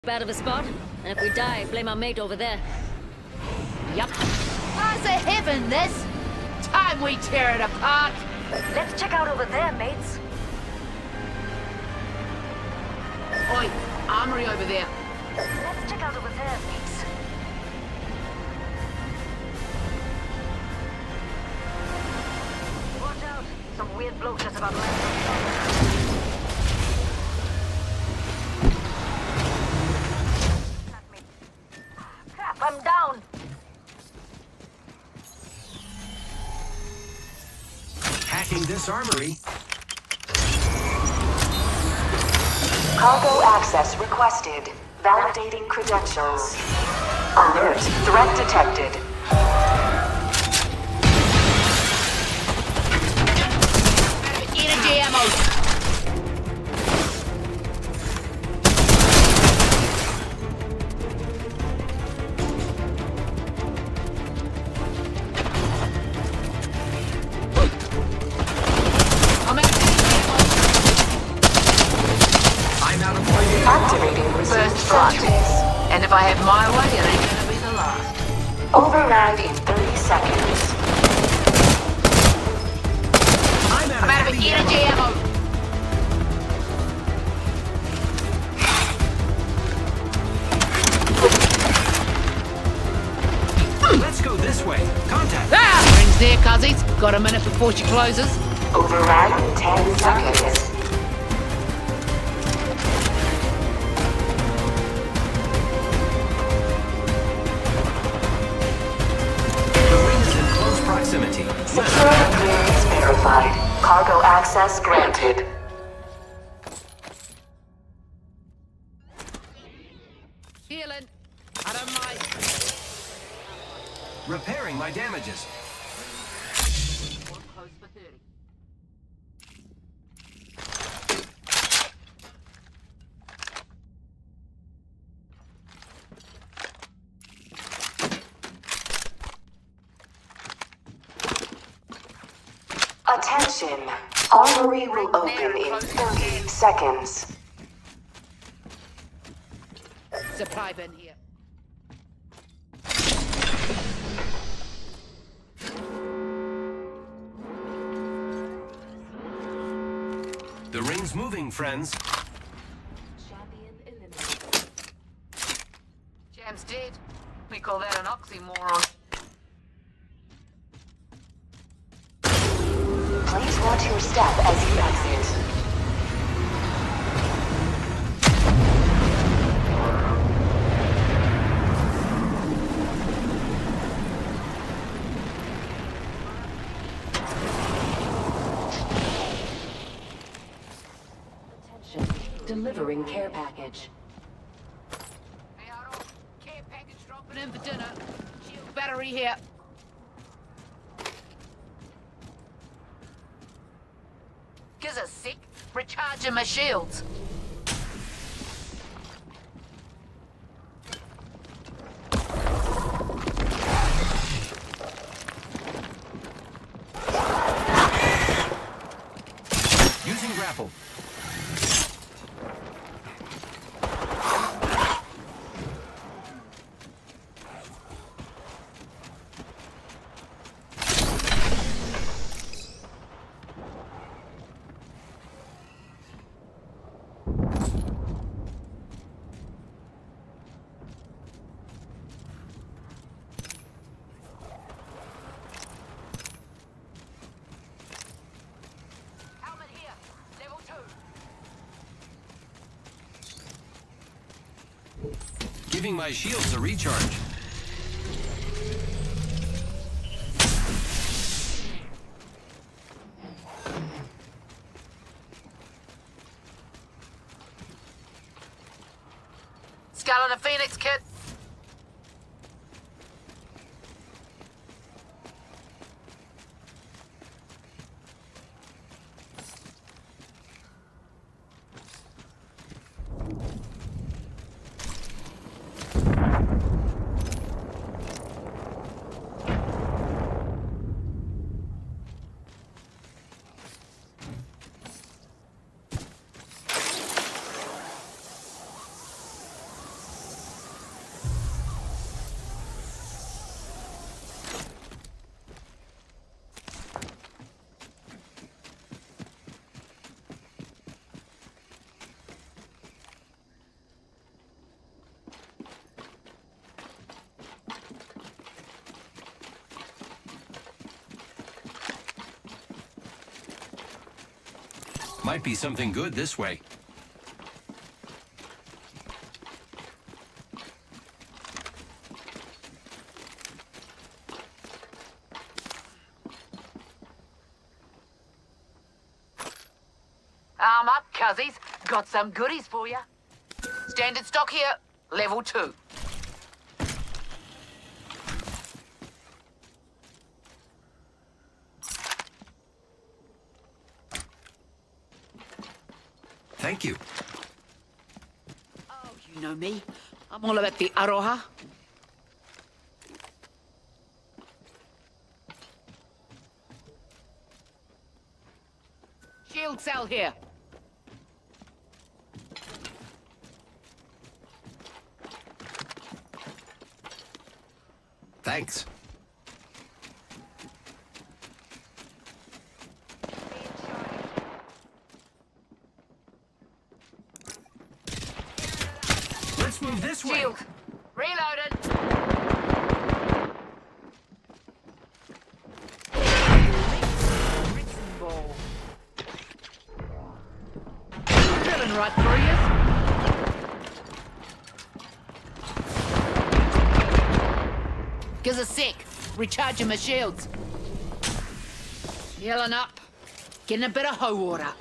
bad of a spot, and if we die, blame our mate over there. Yup. How's a heaven, this? Time we tear it apart. Let's check out over there, mates. Oi, armory over there. Let's check out over there, mates. Watch out. Some weird bloke just about landed on top. Crap, I'm down. Hacking this armory. Cargo access requested. Validating credentials. Alert. Threat detected. Energy ammo. Activating First blood. And if I have my way, it ain't gonna be the last. override in 30 seconds. I'm out of energy ammo. Let's go this way. Contact. Ah! Rings there, cuzzies. Got a minute before she closes. Override in 10 seconds. Proximity. Security clearance verified. Cargo access granted. Healing. I don't mind. Repairing my damages. One close for 30. Attention. Armory will open in 30 seconds. Supply bin here. The ring's moving, friends. Champion eliminated. Jam's dead. We call that an oxymoron. Please watch your step as you exit. Attention. Delivering care package. Hey, hold on. Care package dropping in for dinner. Shield battery here. Gives a sec. Recharging my shields. Using grapple. Helmet here. Level 2. Giving my shields a recharge. Skull and a Phoenix kit. Might be something good this way. Arm up, cuzzies. Got some goodies for you. Standard stock here, level 2. Thank you. Oh, you know me. I'm all about the aroha. Shield cell here. Thanks. Let's move this way. Shield. Reloaded. Ball. Drilling right through you. Give us a sec. Recharging my shields. Healing up. Getting a bit of hoe water.